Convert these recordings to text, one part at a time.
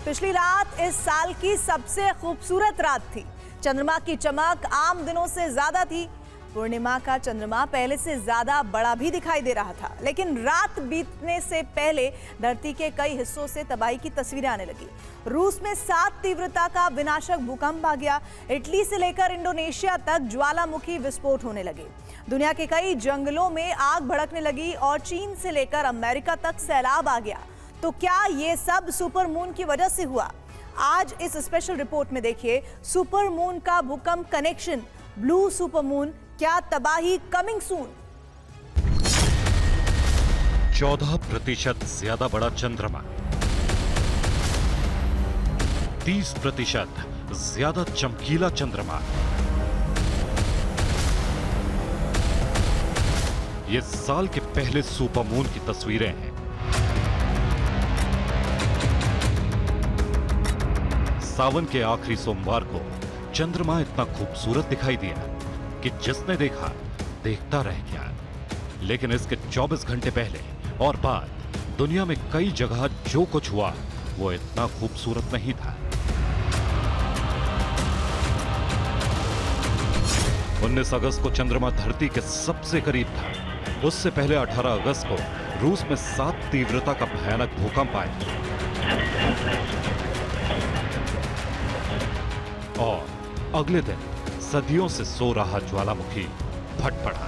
पिछली रात इस साल की सबसे खूबसूरत रात थी। चंद्रमा की चमक आम दिनों से ज्यादा थी। पूर्णिमा का चंद्रमा पहले से ज्यादा बड़ा भी दिखाई दे रहा था, लेकिन रात बीतने से पहले धरती के कई हिस्सों से तबाही की तस्वीरें आने लगी। रूस में 7 तीव्रता का विनाशक भूकंप आ गया। इटली से लेकर इंडोनेशिया तक ज्वालामुखी विस्फोट होने लगे। दुनिया के कई जंगलों में आग भड़कने लगी और चीन से लेकर अमेरिका तक सैलाब आ गया। तो क्या ये सब सुपर मून की वजह से हुआ? आज इस स्पेशल रिपोर्ट में देखिए सुपर मून का भूकंप कनेक्शन, ब्लू सुपर मून, क्या तबाही कमिंग सून। 14% ज्यादा बड़ा चंद्रमा, 30% ज्यादा चमकीला चंद्रमा। ये साल के पहले सुपर मून की तस्वीरें हैं। सावन के आखिरी सोमवार को चंद्रमा इतना खूबसूरत दिखाई दिया कि जिसने देखा देखता रह गया। लेकिन इसके 24 घंटे पहले और बाद दुनिया में कई जगह जो कुछ हुआ वो इतना खूबसूरत नहीं था। 19 अगस्त को चंद्रमा धरती के सबसे करीब था। उससे पहले 18 अगस्त को रूस में 7 तीव्रता का भयानक भूकंप आया और अगले दिन सदियों से सो रहा ज्वालामुखी फट पड़ा।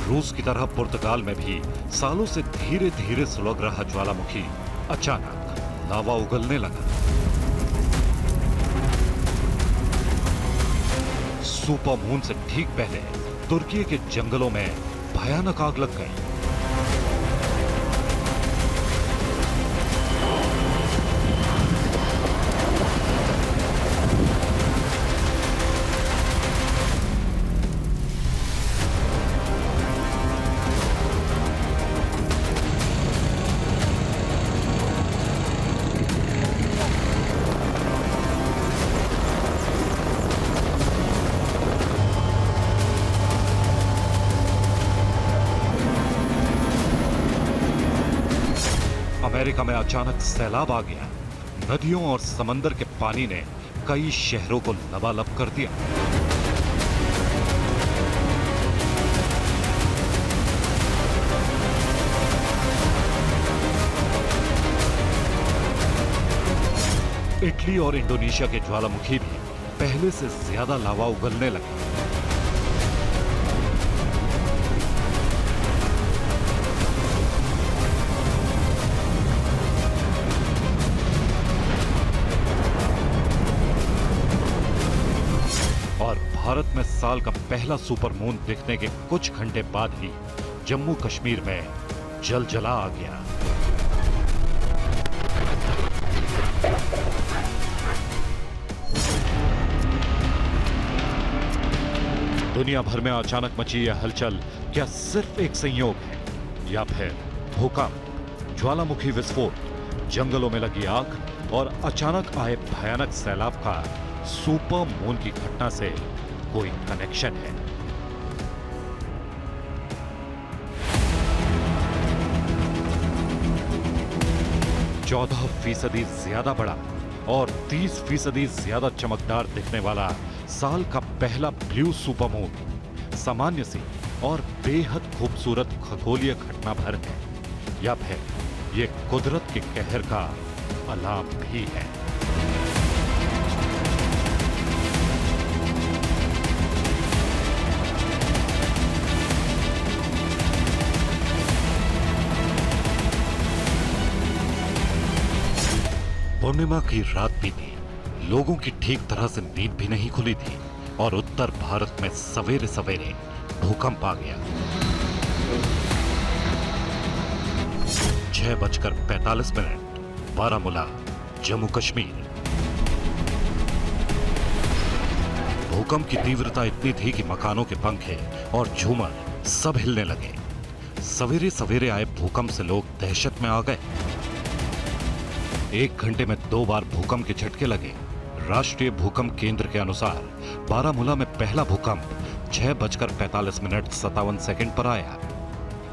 रूस की तरह पुर्तगाल में भी सालों से धीरे धीरे सुलग रहा ज्वालामुखी अचानक लावा उगलने लगा। सुपर मून से ठीक पहले तुर्की के जंगलों में भयानक आग लग गई। अमेरिका में अचानक सैलाब आ गया। नदियों और समंदर के पानी ने कई शहरों को लबालब कर दिया। इटली और इंडोनेशिया के ज्वालामुखी भी पहले से ज्यादा लावा उगलने लगे। भारत में साल का पहला सुपर मून दिखने के कुछ घंटे बाद ही जम्मू कश्मीर में जलजला आ गया। दुनिया भर में अचानक मची यह हलचल क्या सिर्फ एक संयोग है या फिर भूकंप, ज्वालामुखी विस्फोट, जंगलों में लगी आग और अचानक आए भयानक सैलाब का सुपर मून की घटना से कोई कनेक्शन है? 14% ज्यादा बड़ा और 30% ज्यादा चमकदार दिखने वाला साल का पहला ब्लू सुपर मून सामान्य सी और बेहद खूबसूरत खगोलीय घटना भर है या फिर ये कुदरत के कहर का अलार्म भी है? पूर्णिमा की रात भी थी। लोगों की ठीक तरह से नींद भी नहीं खुली थी और उत्तर भारत में सवेरे सवेरे भूकंप आ गया। 6:45 बारामूला, जम्मू कश्मीर। भूकंप की तीव्रता इतनी थी कि मकानों के पंखे और झूमर सब हिलने लगे। सवेरे सवेरे आए भूकंप से लोग दहशत में आ गए। 1 घंटे में 2 बार भूकंप के झटके लगे। राष्ट्रीय भूकंप केंद्र के अनुसार बारामूला में पहला भूकंप 6:45 पर आया।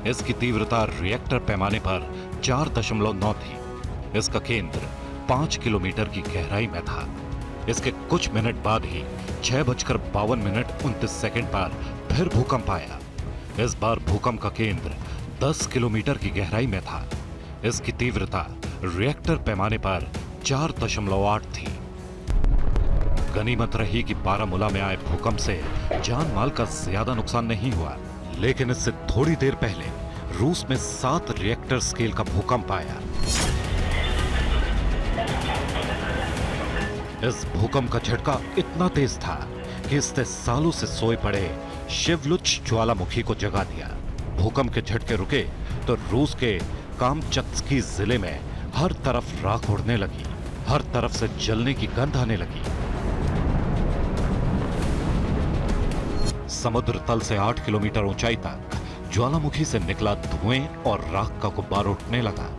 इसकी तीव्रता रिएक्टर पैमाने पर 4.9 थी। इसका केंद्र 5 किलोमीटर की गहराई में था। इसके कुछ मिनट बाद ही 6:52 पर फिर भूकंप आया। इस बार भूकंप का केंद्र 10 किलोमीटर की गहराई में था। इसकी तीव्रता रिएक्टर पैमाने पर 4.8 थी। गनीमत रही कि बारामूला में आए भूकंप से जान माल का ज्यादा नुकसान नहीं हुआ, लेकिन इससे थोड़ी देर पहले रूस में 7 रिएक्टर स्केल का भूकंप आया। इस भूकंप का झटका इतना तेज था कि इसने सालों से सोए पड़े शिवलुच ज्वालामुखी को जगा दिया। भूकंप के झटके रुके तो रूस के कामचत्स्की जिले में हर तरफ राख उड़ने लगी, हर तरफ से जलने की गंध आने लगी। समुद्र तल से 8 किलोमीटर ऊंचाई तक ज्वालामुखी से निकला धुएं और राख का गुब्बार उठने लगा।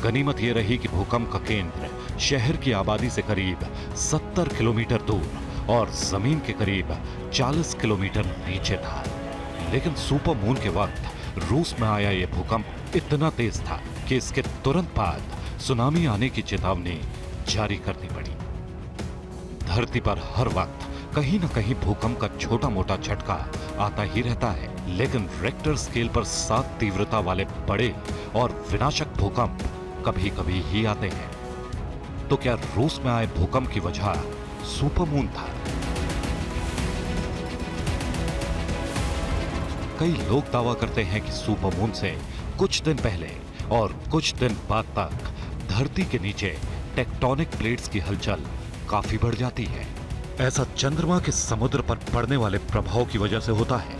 गनीमत यह रही कि भूकंप का केंद्र शहर की आबादी से करीब 70 किलोमीटर दूर और जमीन के करीब 40 किलोमीटर नीचे था। लेकिन सुपर मून के वक्त रूस में आया यह भूकंप इतना तेज था कि इसके तुरंत बाद सुनामी आने की चेतावनी जारी करनी पड़ी। धरती पर हर वक्त कहीं न कहीं भूकंप का छोटा मोटा झटका आता ही रहता है, लेकिन रिक्टर स्केल पर 7 तीव्रता वाले बड़े और विनाशक भूकंप कभी कभी ही आते हैं। तो क्या रूस में आए भूकंप की वजह सुपरमून था? कई लोग दावा करते हैं कि सुपरमून से कुछ दिन पहले और कुछ दिन बाद तक धरती के नीचे टेक्टोनिक प्लेट्स की हलचल काफी बढ़ जाती है। ऐसा चंद्रमा के समुद्र पर पड़ने वाले प्रभाव की वजह से होता है।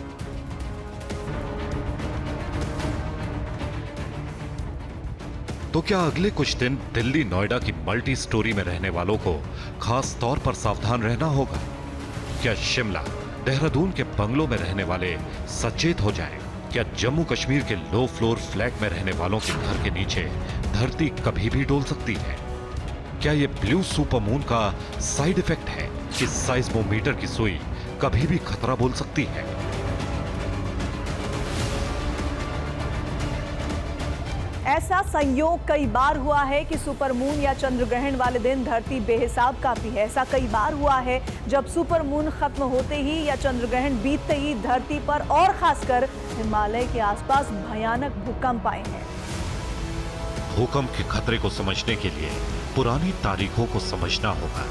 तो क्या अगले कुछ दिन दिल्ली नोएडा की मल्टी स्टोरी में रहने वालों को खास तौर पर सावधान रहना होगा? क्या शिमला देहरादून के बंगलों में रहने वाले सचेत हो जाएं? क्या जम्मू कश्मीर के लो फ्लोर फ्लैट में रहने वालों के घर के नीचे धरती कभी भी डोल सकती है? क्या यह ब्लू सुपरमून का साइड इफेक्ट है कि साइज्मोमीटर की सुई कभी भी खतरा बोल सकती है? ऐसा संयोग कई बार हुआ है कि सुपरमून या चंद्र ग्रहण वाले दिन धरती बेहिसाब कांपी है। ऐसा कई बार हुआ है जब सुपरमून खत्म होते ही या चंद्र ग्रहण बीतते ही धरती पर और खासकर हिमालय के आसपास भयानक भूकंप आए हैं। भूकंप के खतरे को समझने के लिए पुरानी तारीखों को समझना होगा।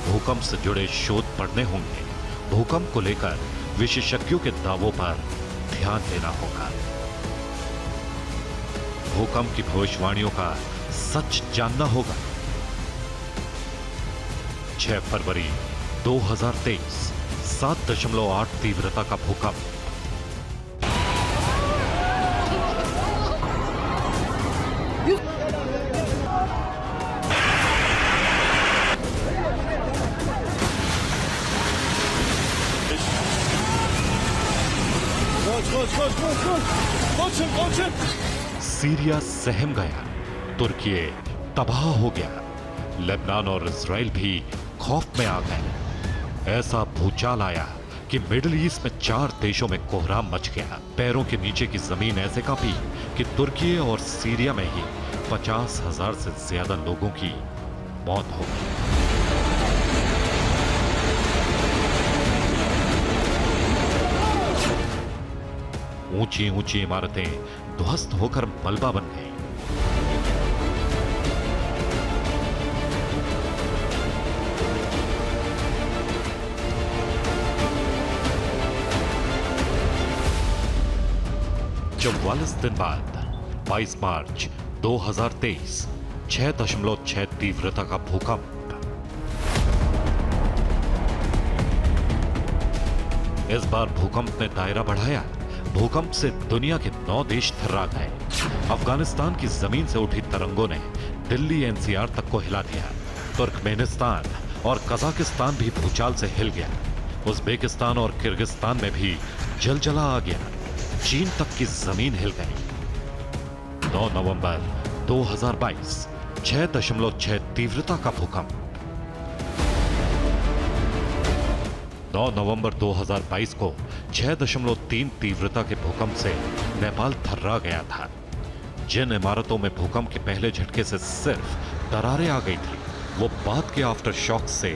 भूकंप से जुड़े शोध पढ़ने होंगे। भूकंप को लेकर विशेषज्ञों के दावों पर ध्यान देना होगा। भूकंप की भविष्यवाणियों का सच जानना होगा। 6 फरवरी 2023 7.8 तीव्रता का भूकंप। सीरिया सहम गया, तुर्की तबाह हो गया, लेबनान और इजराइल भी खौफ में आ गए। ऐसा भूचाल आया कि मिडिल ईस्ट में 4 देशों में कोहराम मच गया। पैरों के नीचे की जमीन ऐसे कांपी कि तुर्की और सीरिया में ही 50,000 से ज्यादा लोगों की मौत हो गई। ऊंची ऊंची इमारतें ध्वस्त होकर मलबा बन गई। चौवालीस दिन बाद 22 मार्च 2023 6.6 तीव्रता का भूकंप। इस बार भूकंप ने दायरा बढ़ाया। भूकंप से दुनिया के 9 देश थर्रा गए। अफगानिस्तान की जमीन से उठी तरंगों ने दिल्ली एनसीआर तक को हिला दिया। तुर्कमेनिस्तान और कजाकिस्तान भी भूचाल से हिल गया। उज्बेकिस्तान और किर्गिस्तान में भी जलजला आ गया। चीन तक की जमीन हिल गई। 9 नवंबर 2022 6.6 तीव्रता का भूकंप। 9 नवंबर 2022 को 6.3 तीव्रता के भूकंप से नेपाल थर्रा गया था। जिन इमारतों में भूकंप के पहले झटके से सिर्फ दरारें आ गई थी, वो बाद के आफ्टर शॉक से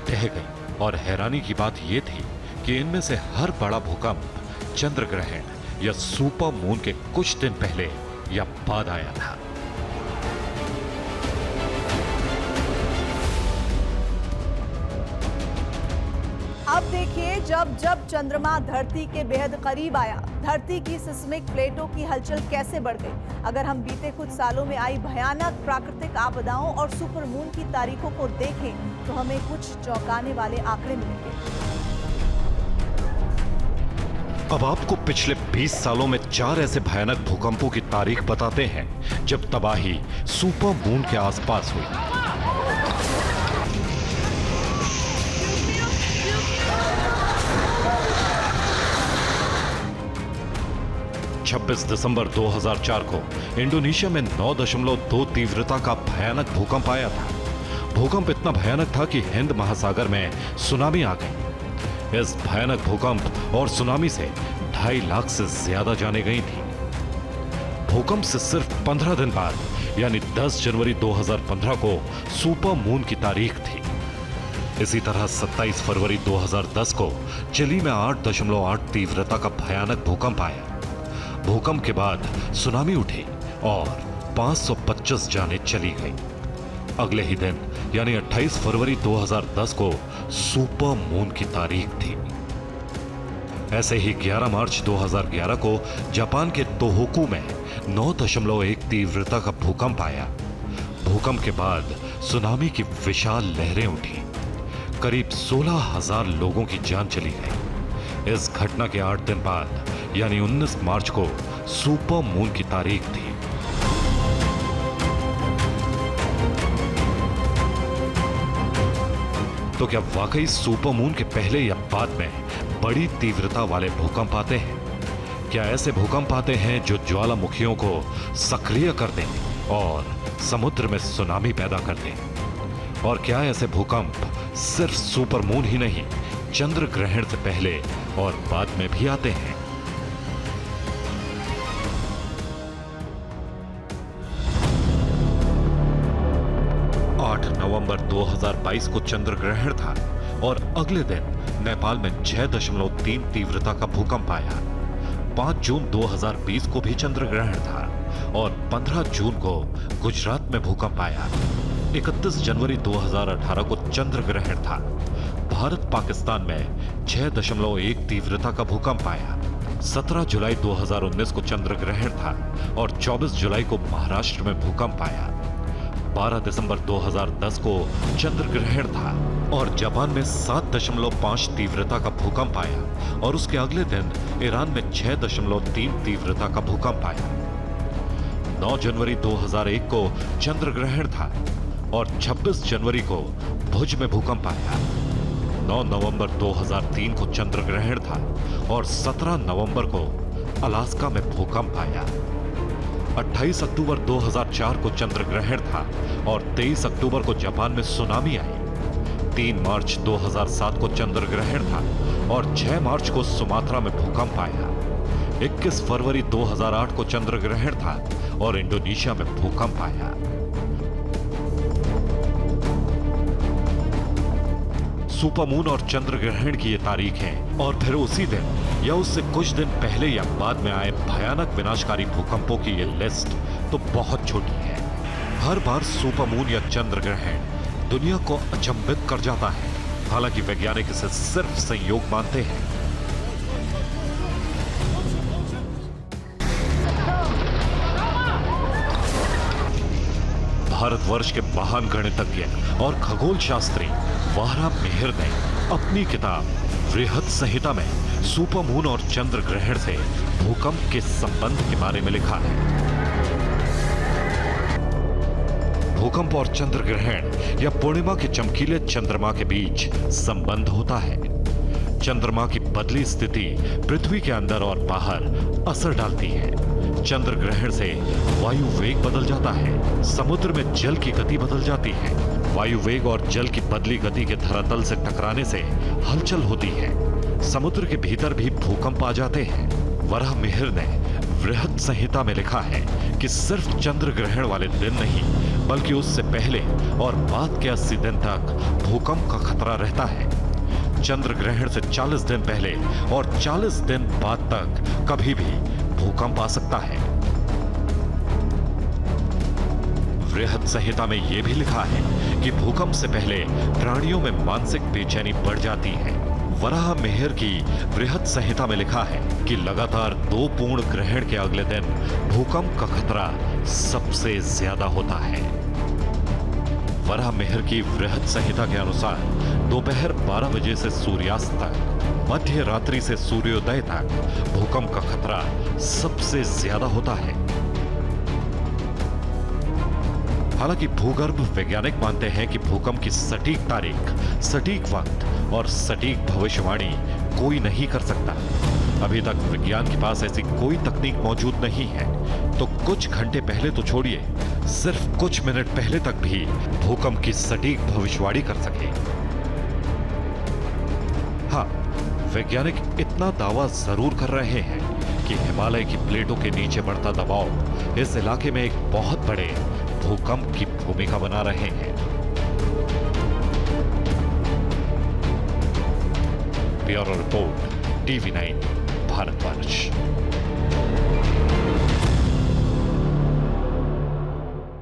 ढह गई। और हैरानी की बात यह थी कि इनमें से हर बड़ा भूकंप चंद्र ग्रहण या सुपर मून के कुछ दिन पहले या बाद आया था। अब देखिए, जब जब चंद्रमा धरती के बेहद करीब आया, धरती की सिस्मिक प्लेटों की हलचल कैसे बढ़ गई। अगर हम बीते कुछ सालों में आई भयानक प्राकृतिक आपदाओं और सुपर मून की तारीखों को देखें तो हमें कुछ चौंकाने वाले आंकड़े मिलेंगे। अब आपको पिछले 20 सालों में 4 ऐसे भयानक भूकंपों की तारीख बताते हैं जब तबाही सुपर मून के आसपास हुई। छब्बीस दिसंबर 2004 को इंडोनेशिया में 9.2 तीव्रता का भयानक भूकंप आया था। भूकंप इतना भयानक था कि हिंद महासागर में सुनामी आ गई। इस भयानक भूकंप और सुनामी से 2.5 लाख से ज्यादा जानें गई थी। भूकंप से सिर्फ 15 दिन बाद यानी 10 जनवरी 2015 को सुपर मून की तारीख थी। इसी तरह 27 फरवरी 2010 को चिली में 8.8 तीव्रता का भयानक भूकंप आया। भूकंप के बाद सुनामी उठी और 525 जानें चली गई। अगले ही दिन यानी 28 फरवरी 2010 को सुपर मून की तारीख थी। ऐसे ही 11 मार्च 2011 को जापान के तोहोकू में 9.1 तीव्रता का भूकंप आया। भूकंप के बाद सुनामी की विशाल लहरें उठी। करीब 16,000 लोगों की जान चली गई। इस घटना के 8 दिन बाद यानी 19 मार्च को सुपर मून की तारीख थी। तो क्या वाकई सुपर मून के पहले या बाद में बड़ी तीव्रता वाले भूकंप आते हैं? क्या ऐसे भूकंप आते हैं जो ज्वालामुखियों को सक्रिय कर दें और समुद्र में सुनामी पैदा कर दें? और क्या ऐसे भूकंप सिर्फ सुपर मून ही नहीं, चंद्र ग्रहण से पहले और बाद में भी आते हैं? नवंबर 2022 को चंद्र ग्रहण था और अगले दिन नेपाल में 6.3 तीव्रता का भूकंप आया। 5 जून 2020 को भी चंद्र ग्रहण था और 15 जून को गुजरात में भूकंप आया। 31 जनवरी 2018 को चंद्र ग्रहण था। भारत पाकिस्तान में 6.1 तीव्रता का भूकंप आया। 17 जुलाई 2019 को चंद्र ग्रहण था और 24 जुलाई को महाराष्ट्र में भूकंप आया। 12 दिसंबर 2010 को चंद्र ग्रहण था और जापान में 7.5 तीव्रता का भूकंप आया और उसके अगले दिन ईरान में 6.3 तीव्रता का भूकंप आया। 9 जनवरी 2001 को चंद्र ग्रहण था और 26 जनवरी को भुज में भूकंप आया। 9 नवंबर 2003 को चंद्र ग्रहण था और 17 नवंबर को अलास्का में भूकंप आया। 28 अक्टूबर 2004 को चंद्र ग्रहण था और 23 अक्टूबर को जापान में सुनामी आई। 3 मार्च 2007 को चंद्र ग्रहण था और 6 मार्च को सुमात्रा में भूकंप आया। 21 फरवरी 2008 को चंद्र ग्रहण था और इंडोनेशिया में भूकंप आया। सुपर मून और चंद्र ग्रहण की ये तारीखें और फिर उसी दिन या उससे कुछ दिन पहले या बाद में आए भयानक विनाशकारी भूकंपों की ये लिस्ट तो बहुत छोटी है। हर बार सुपर मून या चंद्र ग्रहण दुनिया को अचंभित कर जाता है। हालांकि वैज्ञानिक इसे सिर्फ संयोग मानते हैं। भारतवर्ष के महान गणितज्ञ और खगोल शास्त्री वाहरा मेहर ने अपनी किताब वृहत संहिता में सुपर मून और चंद्र ग्रहण से भूकंप के संबंध के बारे में लिखा है। भूकंप और चंद्र ग्रहण या पूर्णिमा के चमकीले चंद्रमा के बीच संबंध होता है। चंद्रमा की बदली स्थिति पृथ्वी के अंदर और बाहर असर डालती है। चंद्र ग्रहण से वायु वेग बदल जाता है, समुद्र में जल की गति बदल जाती है। वायु वेग और जल की बदली गति के धरातल से टकराने से हलचल होती है। समुद्र के भीतर भी भूकंप आ जाते हैं। वराह मिहिर ने बृहद संहिता में लिखा है कि सिर्फ चंद्र ग्रहण वाले दिन नहीं, बल्कि उससे पहले और बाद के 80 दिन तक भूकंप का खतरा रहता है। चंद्र ग्रहण से 40 दिन पहले और 40 दिन बाद तक कभी भी भूकंप आ सकता है। बृहद संहिता में यह भी लिखा है कि भूकंप से पहले प्राणियों में मानसिक बेचैनी बढ़ जाती है। वराह मिहिर की बृहद संहिता में लिखा है कि लगातार 2 पूर्ण ग्रहण के अगले दिन भूकंप का खतरा सबसे ज्यादा होता है। वराह मिहिर की बृहद संहिता के अनुसार दोपहर 12 बजे से सूर्यास्त तक, मध्य रात्रि से सूर्योदय तक भूकंप का खतरा सबसे ज्यादा होता है। हालांकि भूगर्भ वैज्ञानिक मानते हैं कि भूकंप की सटीक तारीख, सटीक वक्त और सटीक भविष्यवाणी कोई नहीं कर सकता। अभी तक विज्ञान के पास ऐसी कोई तकनीक मौजूद नहीं है, तो कुछ घंटे पहले तो छोड़िए, सिर्फ कुछ मिनट पहले तक भी भूकंप की सटीक भविष्यवाणी कर सके। हाँ, वैज्ञानिक इतना दावा जरूर कर रहे हैं कि हिमालय की प्लेटों के नीचे बढ़ता दबाव इस इलाके में एक बहुत बड़े भूकंप की भूमिका बना रहे हैं। Bureau report, TV9 Bharatvarsh.